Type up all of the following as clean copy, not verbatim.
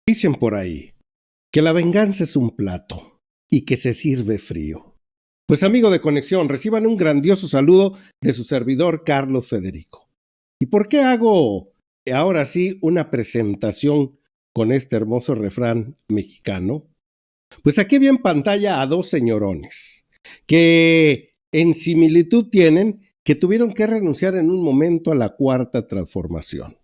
Dicen por ahí que la venganza es un plato y que se sirve frío. Pues amigo de Conexión, reciban un grandioso saludo de su servidor Carlos Federico. ¿Y por qué hago ahora sí una presentación con este hermoso refrán mexicano? Pues aquí vi en pantalla a dos señorones que en similitud tienen que tuvieron que renunciar en un momento a la cuarta transformación.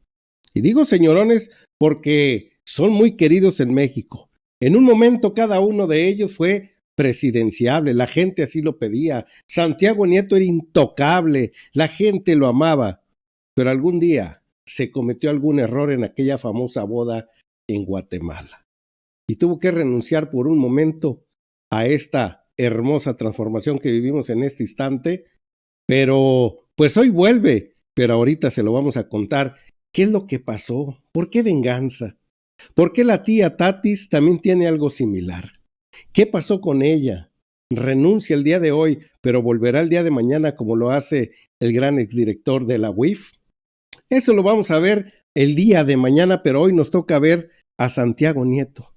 Y digo señorones porque son muy queridos en México. En un momento cada uno de ellos fue presidenciable, la gente así lo pedía. Santiago Nieto era intocable, la gente lo amaba. Pero algún día se cometió algún error en aquella famosa boda en Guatemala. Y tuvo que renunciar por un momento a esta hermosa transformación que vivimos en este instante. Pero pues hoy vuelve, pero ahorita se lo vamos a contar. ¿Qué es lo que pasó? ¿Por qué venganza? ¿Por qué la tía Tatis también tiene algo similar? ¿Qué pasó con ella? Renuncia el día de hoy, pero volverá el día de mañana como lo hace el gran exdirector de la UIF. Eso lo vamos a ver el día de mañana, pero hoy nos toca ver a Santiago Nieto.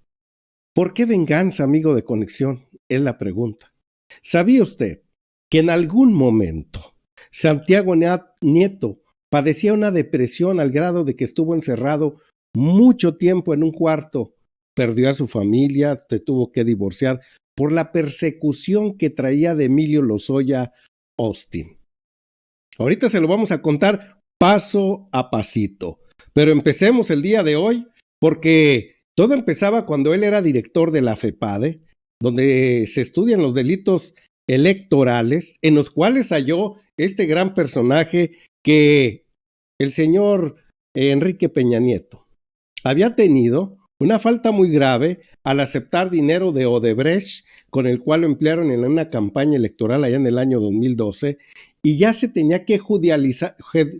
¿Por qué venganza, amigo de Conexión? Es la pregunta. ¿Sabía usted que en algún momento Santiago Nieto padecía una depresión al grado de que estuvo encerrado mucho tiempo en un cuarto? Perdió a su familia, se tuvo que divorciar por la persecución que traía de Emilio Lozoya Austin. Ahorita se lo vamos a contar paso a pasito, pero empecemos el día de hoy porque todo empezaba cuando él era director de la FEPADE, donde se estudian los delitos electorales, en los cuales halló este gran personaje que el señor Enrique Peña Nieto había tenido una falta muy grave al aceptar dinero de Odebrecht, con el cual lo emplearon en una campaña electoral allá en el año 2012, y ya se tenía que judicializar, esa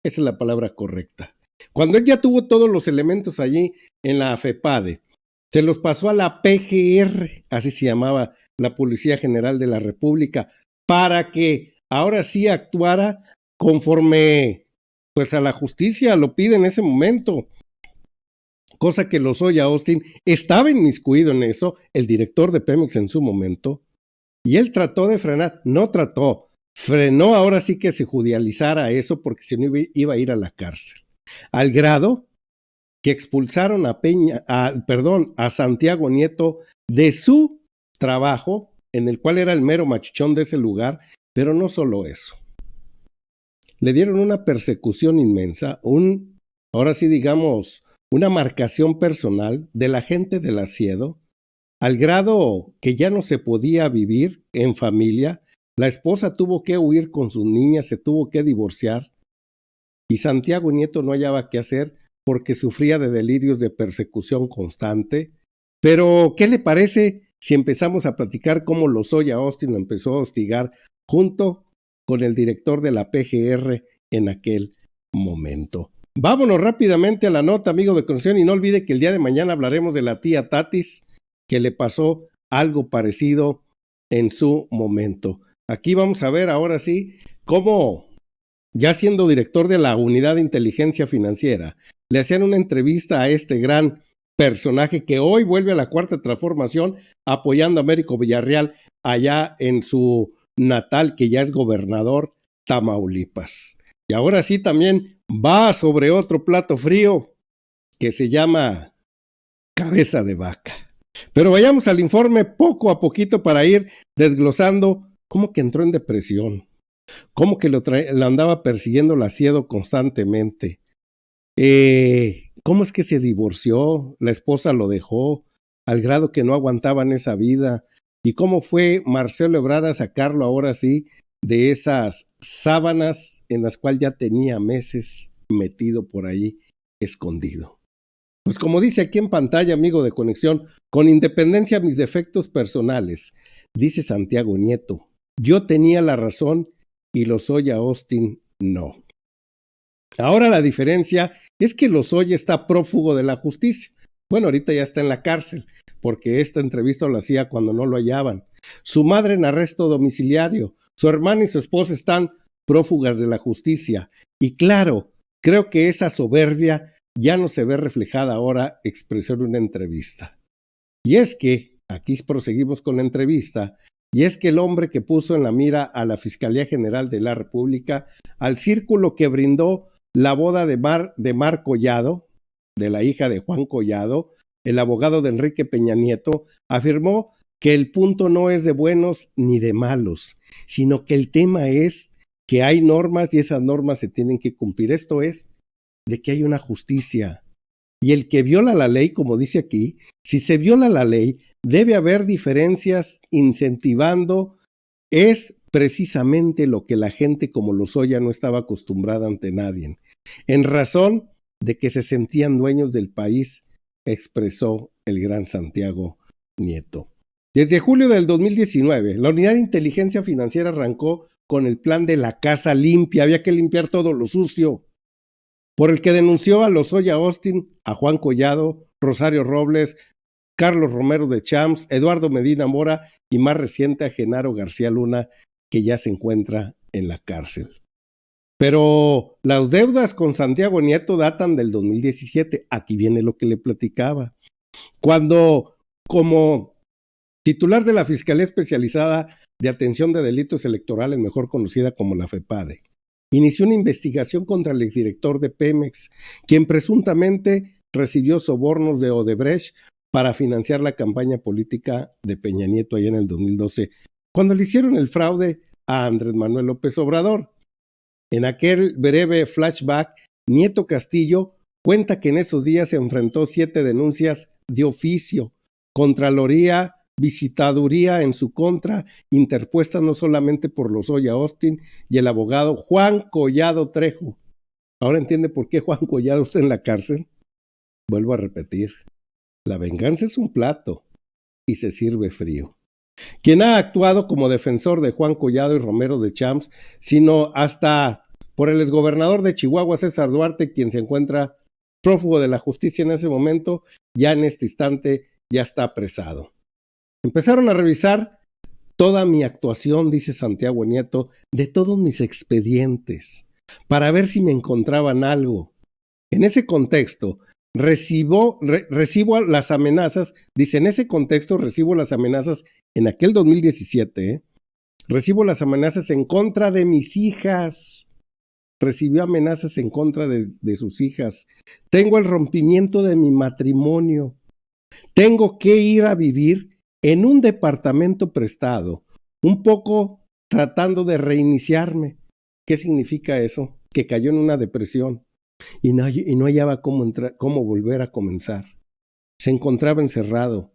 es la palabra correcta. Cuando él ya tuvo todos los elementos allí en la FEPADE, se los pasó a la PGR, así se llamaba la Policía General de la República, para que ahora sí actuara conforme pues a la justicia lo pide en ese momento. Cosa que Lozoya Austin estaba inmiscuido en eso, el director de Pemex en su momento, y él trató de frenar, frenó ahora sí que se judicializara eso porque si no iba a ir a la cárcel. Al grado que expulsaron a Santiago Nieto de su trabajo, en el cual era el mero machichón de ese lugar, pero no solo eso. Le dieron una persecución inmensa, ahora sí digamos, una marcación personal de la gente del Asiedo, al grado que ya no se podía vivir en familia. La esposa tuvo que huir con sus niñas, se tuvo que divorciar, y Santiago Nieto no hallaba qué hacer porque sufría de delirios de persecución constante. Pero, ¿qué le parece si empezamos a platicar cómo Lozoya Austin lo empezó a hostigar junto con el director de la PGR en aquel momento? Vámonos rápidamente a la nota, amigo de Conexión, y no olvide que el día de mañana hablaremos de la tía Tatis, que le pasó algo parecido en su momento. Aquí vamos a ver ahora sí cómo, ya siendo director de la Unidad de Inteligencia Financiera, le hacían una entrevista a este gran personaje que hoy vuelve a la cuarta transformación apoyando a Américo Villarreal allá en su natal, que ya es gobernador, Tamaulipas. Y ahora sí también va sobre otro plato frío que se llama cabeza de vaca. Pero vayamos al informe poco a poquito para ir desglosando cómo que entró en depresión, cómo que lo andaba persiguiendo el Asiedo constantemente, cómo es que se divorció, la esposa lo dejó, al grado que no aguantaban esa vida, y cómo fue Marcelo Ebrard a sacarlo ahora sí de esas sábanas en las cuales ya tenía meses metido por ahí escondido. Pues como dice aquí en pantalla, amigo de Conexión, con independencia de mis defectos personales, dice Santiago Nieto, yo tenía la razón y Lozoya Austin no. Ahora la diferencia es que Lozoya está prófugo de la justicia. Bueno, ahorita ya está en la cárcel, porque esta entrevista lo hacía cuando no lo hallaban. Su madre en arresto domiciliario, su hermano y su esposa están prófugas de la justicia. Y claro, creo que esa soberbia ya no se ve reflejada ahora, expresó en una entrevista. Y es que, aquí proseguimos con la entrevista, y es que el hombre que puso en la mira a la Fiscalía General de la República, al círculo que brindó la boda de Mar Collado, de la hija de Juan Collado, el abogado de Enrique Peña Nieto, afirmó que el punto no es de buenos ni de malos, sino que el tema es que hay normas y esas normas se tienen que cumplir. Esto es, de que hay una justicia. Y el que viola la ley, como dice aquí, si se viola la ley, debe haber diferencias incentivando. Es precisamente lo que la gente como Lozoya no estaba acostumbrada ante nadie. En razón de que se sentían dueños del país, expresó el gran Santiago Nieto. Desde julio del 2019, la Unidad de Inteligencia Financiera arrancó con el plan de la casa limpia. Había que limpiar todo lo sucio, por el que denunció a Lozoya Austin, a Juan Collado, Rosario Robles, Carlos Romero de Champs, Eduardo Medina Mora y más reciente a Genaro García Luna, que ya se encuentra en la cárcel. Pero las deudas con Santiago Nieto datan del 2017. Aquí viene lo que le platicaba. Cuando, como titular de la Fiscalía Especializada de Atención de Delitos Electorales, mejor conocida como la FEPADE, inició una investigación contra el exdirector de Pemex, quien presuntamente recibió sobornos de Odebrecht para financiar la campaña política de Peña Nieto allá en el 2012, cuando le hicieron el fraude a Andrés Manuel López Obrador. En aquel breve flashback, Nieto Castillo cuenta que en esos días se enfrentó 7 denuncias de oficio, Contraloría, visitaduría en su contra, interpuestas no solamente por Lozoya Austin y el abogado Juan Collado Trejo. ¿Ahora entiende por qué Juan Collado está en la cárcel? Vuelvo a repetir, la venganza es un plato y se sirve frío. Quien ha actuado como defensor de Juan Collado y Romero de Champs, sino hasta por el exgobernador de Chihuahua, César Duarte, quien se encuentra prófugo de la justicia en ese momento, ya en este instante ya está apresado. Empezaron a revisar toda mi actuación, dice Santiago Nieto, de todos mis expedientes, para ver si me encontraban algo. En ese contexto, recibo las amenazas, dice, en ese contexto recibo las amenazas en aquel 2017, recibo las amenazas en contra de mis hijas, recibió amenazas en contra de sus hijas, tengo el rompimiento de mi matrimonio, tengo que ir a vivir en un departamento prestado, un poco tratando de reiniciarme. ¿Qué significa eso? Que cayó en una depresión y no hallaba cómo volver a comenzar. Se encontraba encerrado,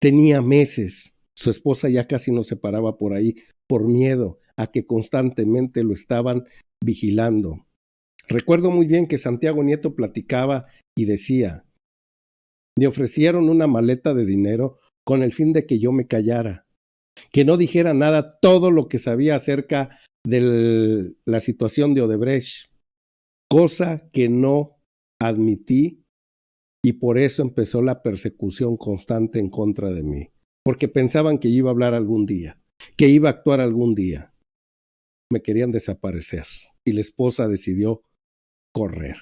tenía meses, su esposa ya casi no se paraba por ahí por miedo a que constantemente lo estaban vigilando. Recuerdo muy bien que Santiago Nieto platicaba y decía, me ofrecieron una maleta de dinero con el fin de que yo me callara, que no dijera nada todo lo que sabía acerca de la situación de Odebrecht, cosa que no admití y por eso empezó la persecución constante en contra de mí, porque pensaban que yo iba a hablar algún día, que iba a actuar algún día. Me querían desaparecer y la esposa decidió correr.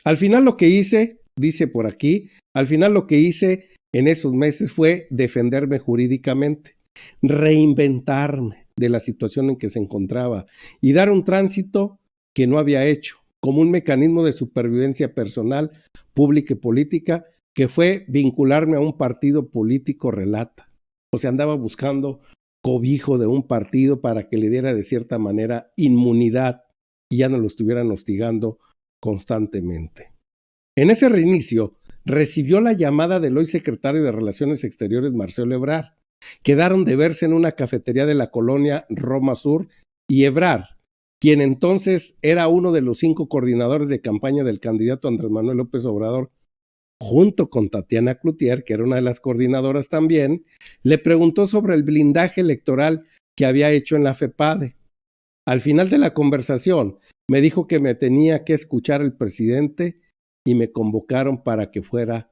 Al final lo que hice, dice por aquí, al final lo que hice en esos meses fue defenderme jurídicamente, reinventarme de la situación en que se encontraba y dar un tránsito que no había hecho, como un mecanismo de supervivencia personal, pública y política, que fue vincularme a un partido político relata. O sea, andaba buscando cobijo de un partido para que le diera de cierta manera inmunidad y ya no lo estuvieran hostigando constantemente. En ese reinicio, recibió la llamada del hoy secretario de Relaciones Exteriores, Marcelo Ebrard. Quedaron de verse en una cafetería de la colonia Roma Sur y Ebrard, quien entonces era uno de los 5 coordinadores de campaña del candidato Andrés Manuel López Obrador, junto con Tatiana Cloutier, que era una de las coordinadoras también, le preguntó sobre el blindaje electoral que había hecho en la FEPADE. Al final de la conversación, me dijo que me tenía que escuchar el presidente y me convocaron para que fuera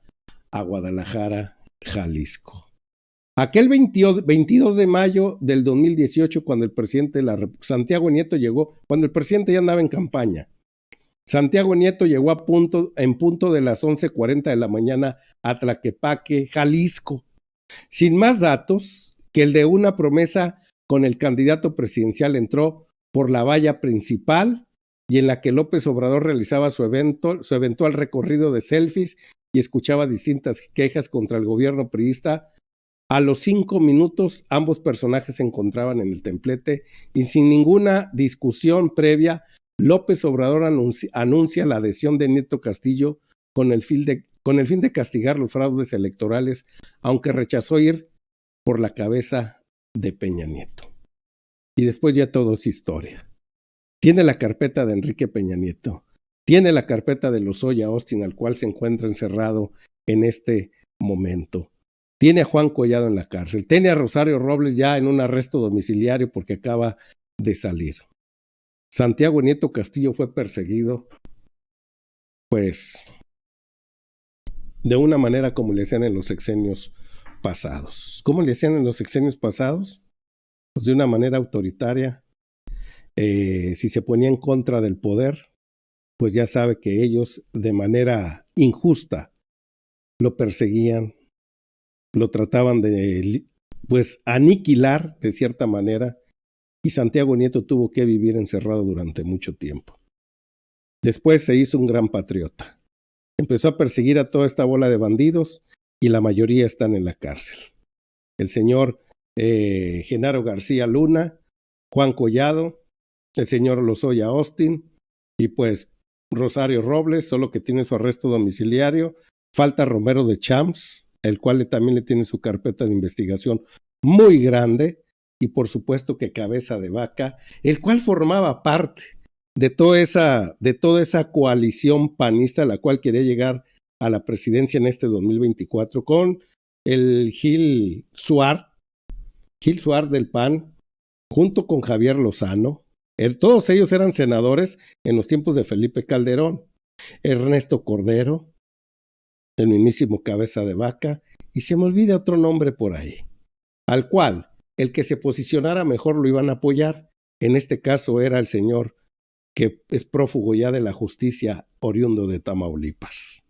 a Guadalajara, Jalisco. Aquel 22 de mayo del 2018, cuando el presidente Santiago Nieto llegó, cuando el presidente ya andaba en campaña, Santiago Nieto llegó en punto de las 11:40 de la mañana a Tlaquepaque, Jalisco, sin más datos que el de una promesa con el candidato presidencial. Entró por la valla principal y en la que López Obrador realizaba su eventual recorrido de selfies y escuchaba distintas quejas contra el gobierno priista. A los 5 minutos, ambos personajes se encontraban en el templete y sin ninguna discusión previa, López Obrador anuncia la adhesión de Nieto Castillo con el fin de castigar los fraudes electorales, aunque rechazó ir por la cabeza de Peña Nieto. Y después ya todo es historia. Tiene la carpeta de Enrique Peña Nieto, tiene la carpeta de Lozoya Austin, al cual se encuentra encerrado en este momento. Tiene a Juan Collado en la cárcel, tiene a Rosario Robles ya en un arresto domiciliario porque acaba de salir. Santiago Nieto Castillo fue perseguido, pues, de una manera como le hacían en los sexenios pasados. ¿Cómo le hacían en los sexenios pasados? Pues de una manera autoritaria. Si se ponía en contra del poder, pues ya sabe que ellos de manera injusta lo perseguían, lo trataban de, pues, aniquilar de cierta manera, y Santiago Nieto tuvo que vivir encerrado durante mucho tiempo. Después se hizo un gran patriota. Empezó a perseguir a toda esta bola de bandidos y la mayoría están en la cárcel. El señor Genaro García Luna, Juan Collado, el señor Lozoya Austin y pues Rosario Robles, solo que tiene su arresto domiciliario. Falta Romero de Champs, el cual también le tiene su carpeta de investigación muy grande, y por supuesto que Cabeza de Vaca, el cual formaba parte de toda esa coalición panista, la cual quería llegar a la presidencia en este 2024 con el Gil Suárez del PAN, junto con Javier Lozano. Todos ellos eran senadores en los tiempos de Felipe Calderón. Ernesto Cordero, el mismísimo Cabeza de Vaca, y se me olvida otro nombre por ahí, al cual el que se posicionara mejor lo iban a apoyar. En este caso era el señor que es prófugo ya de la justicia, oriundo de Tamaulipas.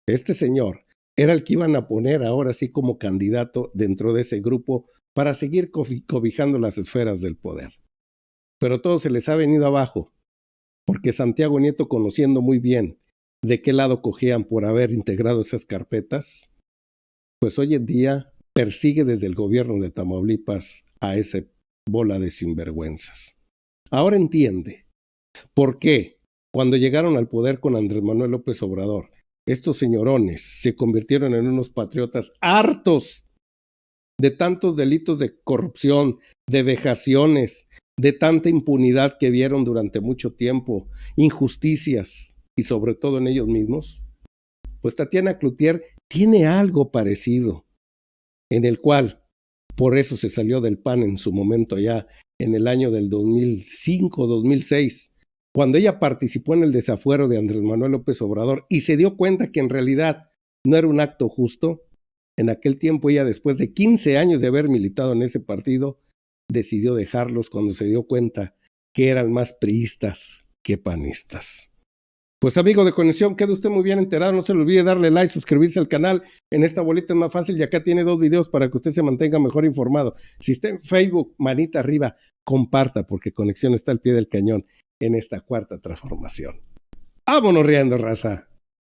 Este señor era el que iban a poner ahora sí como candidato dentro de ese grupo para seguir cobijando las esferas del poder. Pero todo se les ha venido abajo, porque Santiago Nieto, conociendo muy bien de qué lado cogían por haber integrado esas carpetas, pues hoy en día persigue desde el gobierno de Tamaulipas a esa bola de sinvergüenzas. Ahora entiende por qué, cuando llegaron al poder con Andrés Manuel López Obrador, estos señorones se convirtieron en unos patriotas hartos de tantos delitos de corrupción, de vejaciones, de tanta impunidad que vieron durante mucho tiempo, injusticias y sobre todo en ellos mismos. Pues Tatiana Cloutier tiene algo parecido, en el cual por eso se salió del PAN en su momento ya en el año del 2005-2006, cuando ella participó en el desafuero de Andrés Manuel López Obrador y se dio cuenta que en realidad no era un acto justo. En aquel tiempo ella, después de 15 años de haber militado en ese partido, decidió dejarlos cuando se dio cuenta que eran más priistas que panistas. Pues amigo de Conexión, quede usted muy bien enterado, no se le olvide darle like, suscribirse al canal, en esta bolita es más fácil y acá tiene 2 videos para que usted se mantenga mejor informado. Si está en Facebook, manita arriba, comparta porque Conexión está al pie del cañón en esta cuarta transformación. ¡Vámonos riendo, raza!